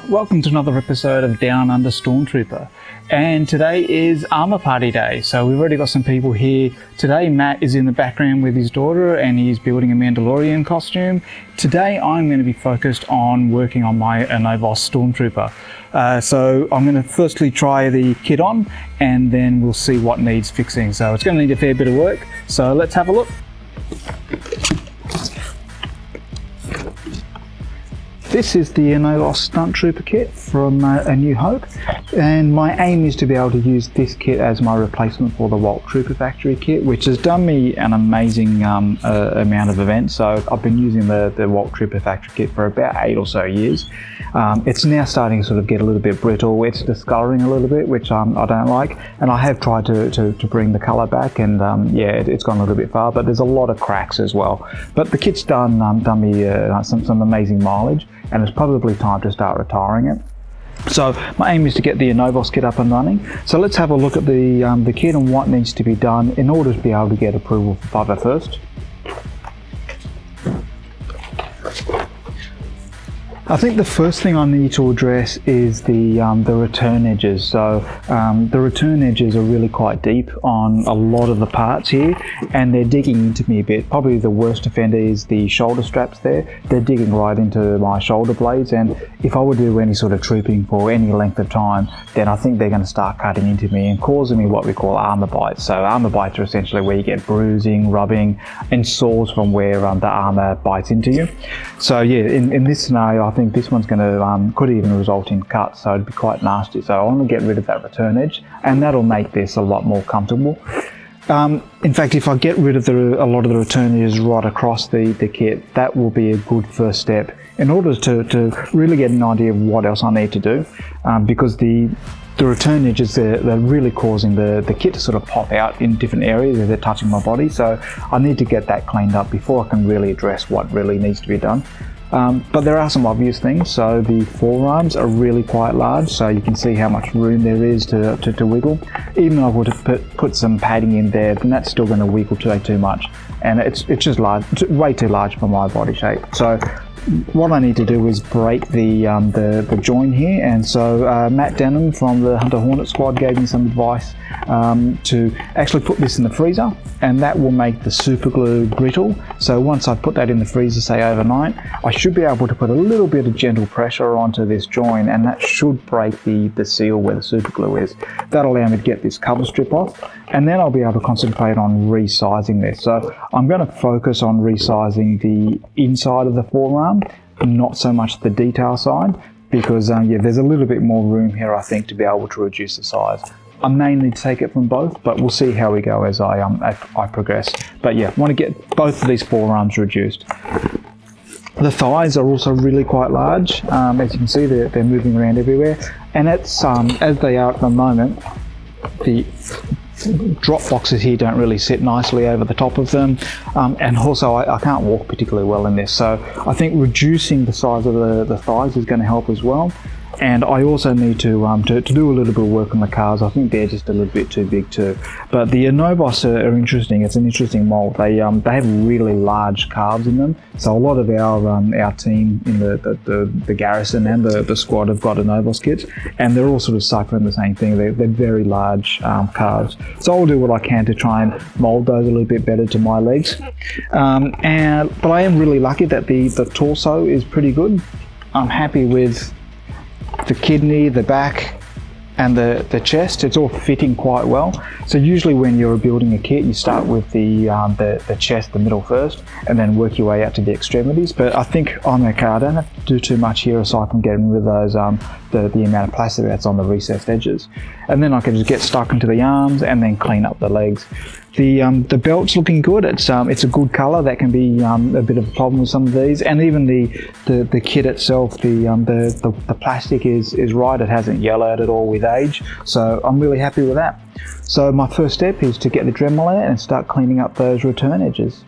welcome to another episode of Down Under Stormtrooper. And today is Armour Party Day, so we've already got some people here. Today Matt is in the background with his daughter and he's building a Mandalorian costume. Today I'm going to be focused on working on my Anovos Stormtrooper. So I'm going to firstly try the kit on and then we'll see what needs fixing. So it's going to need a fair bit of work, so let's have a look. This is the Anovos Stormtrooper kit from A New Hope, and my aim is to be able to use this kit as my replacement for the Walt Trooper Factory kit, which has done me an amazing amount of events. So I've been using the Walt Trooper Factory kit for about 8 or so years. It's now starting to sort of get a little bit brittle. It's discoloring a little bit, which I don't like, and I have tried to bring the colour back, and it's gone a little bit far, but there's a lot of cracks as well. But the kit's done me some amazing mileage, and it's probably time to start retiring it. So my aim is to get the Anovos kit up and running. So let's have a look at the kit and what needs to be done in order to be able to get approval for Fiverr first. I think the first thing I need to address is the return edges. So the return edges are really quite deep on a lot of the parts here, and they're digging into me a bit. Probably the worst offender is the shoulder straps there. They're digging right into my shoulder blades, and if I were to do any sort of trooping for any length of time, then I think they're going to start cutting into me and causing me what we call armour bites. So armour bites are essentially where you get bruising, rubbing and sores from where the armour bites into you. So yeah, in this scenario, I think this one's going to could even result in cuts, so it'd be quite nasty. So I want to get rid of that return edge, and that'll make this a lot more comfortable. In fact, if I get rid of a lot of the return edges right across the kit, that will be a good first step in order to really get an idea of what else I need to do, because the return edges, they're really causing the kit to sort of pop out in different areas as they're touching my body. So I need to get that cleaned up before I can really address what really needs to be done. But there are some obvious things. So the forearms are really quite large, so you can see how much room there is to wiggle. Even if I were to put some padding in there, then that's still going to wiggle too much, and it's just large. It's way too large for my body shape. So what I need to do is break the join here, and so Matt Denham from the Hunter Hornet Squad gave me some advice to actually put this in the freezer, and that will make the super glue brittle. So once I put that in the freezer, say overnight, I should be able to put a little bit of gentle pressure onto this join, and that should break the seal where the super glue is. That'll allow me to get this cover strip off, and then I'll be able to concentrate on resizing this. So I'm going to focus on resizing the inside of the forearm, not so much the detail side, because there's a little bit more room here, I think, to be able to reduce the size. I may need to take it from both, but we'll see how we go as I progress. But yeah, want to get both of these forearms reduced. The thighs are also really quite large. As you can see, they're moving around everywhere, and it's as they are at the moment, the drop boxes here don't really sit nicely over the top of them, and also I can't walk particularly well in this, so I think reducing the size of the thighs is going to help as well. And I also need to do a little bit of work on the calves. I think they're just a little bit too big too. But the Anovos are interesting. It's an interesting mold. They have really large calves in them. So a lot of our team in the garrison and the squad have got Anovos kits, and they're all sort of suffering the same thing. They're very large calves. So I'll do what I can to try and mold those a little bit better to my legs. But I am really lucky that the torso is pretty good. I'm happy with the kidney, the back, and the chest. It's all fitting quite well. So usually when you're building a kit, you start with the chest, the middle first, and then work your way out to the extremities. But I think I'm okay. I don't have to do too much here aside from getting rid of those the amount of plastic that's on the recessed edges. And then I can just get stuck into the arms and then clean up the legs. The belt's looking good. It's a good colour. That can be a bit of a problem with some of these, and even the kit itself, the plastic is right. It hasn't yellowed at all with age, so I'm really happy with that. So my first step is to get the Dremel out and start cleaning up those return edges.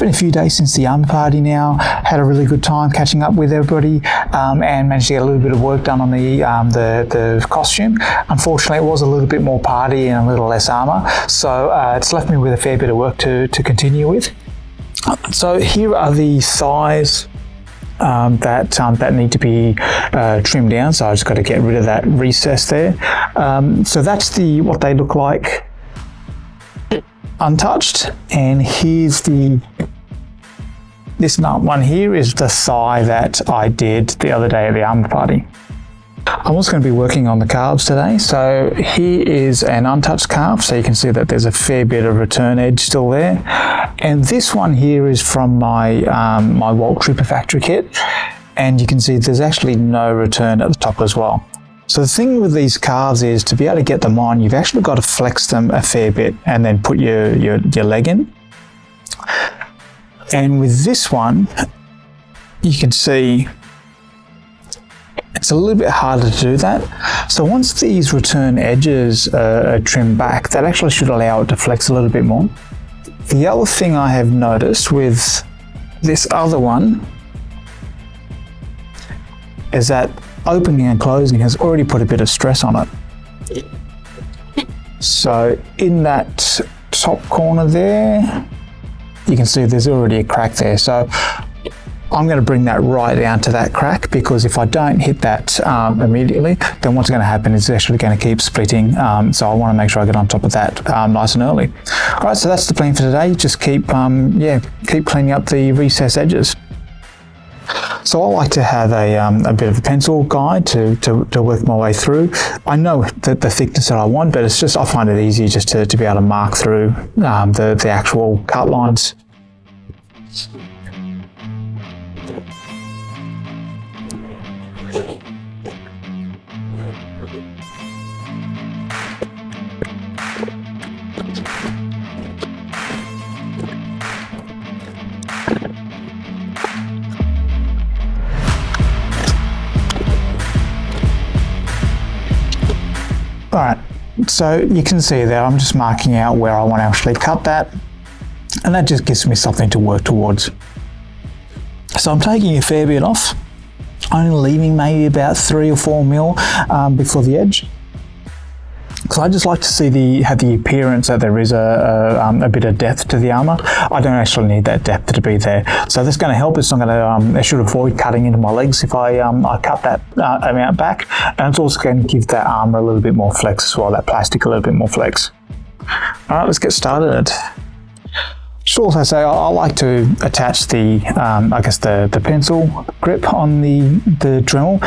been a few days since the Armour party now. Had a really good time catching up with everybody, and managed to get a little bit of work done on the costume. Unfortunately, it was a little bit more party and a little less armour, so it's left me with a fair bit of work to continue with. So here are the thighs that need to be trimmed down. So I just got to get rid of that recess there. So that's what they look like untouched. And here's this one here is the thigh that I did the other day at the Armour party. I'm also going to be working on the calves today. So here is an untouched calf. So you can see that there's a fair bit of return edge still there. And this one here is from my Walt Trooper factory kit. And you can see there's actually no return at the top as well. So the thing with these calves is to be able to get them on, you've actually got to flex them a fair bit and then put your leg in. And with this one, you can see it's a little bit harder to do that. So once these return edges are trimmed back, that actually should allow it to flex a little bit more. The other thing I have noticed with this other one is that opening and closing has already put a bit of stress on it. So in that top corner there, you can see there's already a crack there. So I'm going to bring that right down to that crack, because if I don't hit that immediately, then what's going to happen is it's actually going to keep splitting. So I want to make sure I get on top of that nice and early. All right, so that's the plan for today. Just keep cleaning up the recess edges. So I like to have a bit of a pencil guide to work my way through. I know the thickness that I want, but it's just, I find it easier just to be able to mark through the actual cut lines. All right, so you can see there, I'm just marking out where I want to actually cut that, and that just gives me something to work towards. So I'm taking a fair bit off, only leaving maybe about 3 or 4 mil before the edge. Because I just like to have the appearance that there is a bit of depth to the armour. I don't actually need that depth to be there. So that's going to help. It's not going to, I should avoid cutting into my legs if I cut that amount back. And it's also going to give that armour a little bit more flex as well, that plastic a little bit more flex. All right, let's get started. Should also say I like to attach the pencil grip on the Dremel.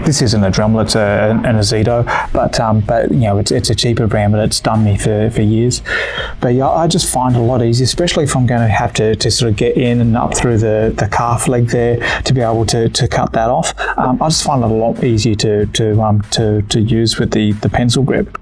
This isn't a Dremel, it's an Azedo, but you know, it's a cheaper brand, but it's done me for years. But yeah, I just find it a lot easier, especially if I'm going to have to sort of get in and up through the calf leg there to be able to cut that off. I just find it a lot easier to use with the pencil grip.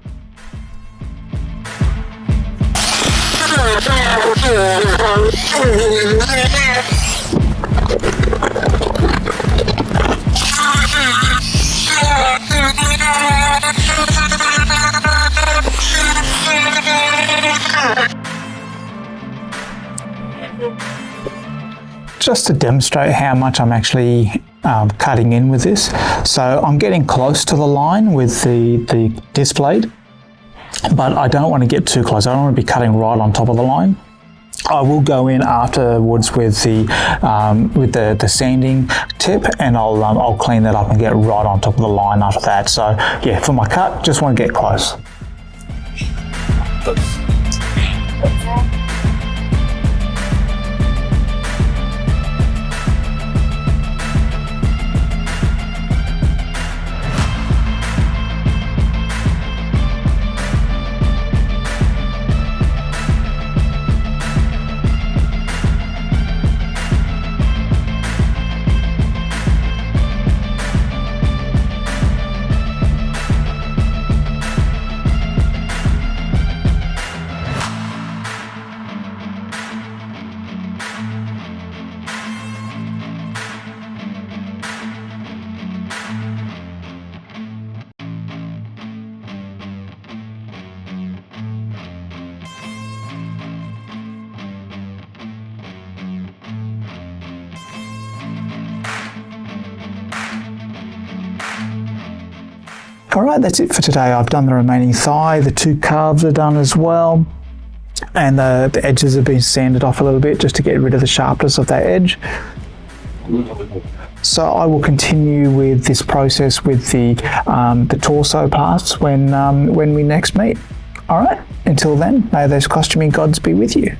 Just to demonstrate how much I'm actually cutting in with this. So I'm getting close to the line with the disc blade, but I don't want to get too close. I don't want to be cutting right on top of the line. I will go in afterwards with the sanding tip, and I'll clean that up and get right on top of the line after that. So yeah, for my cut, just want to get close. All right, that's it for today. I've done the remaining thigh, the 2 calves are done as well, and the edges have been sanded off a little bit just to get rid of the sharpness of that edge. So I will continue with this process with the torso parts when we next meet. All right, until then, may those costuming gods be with you.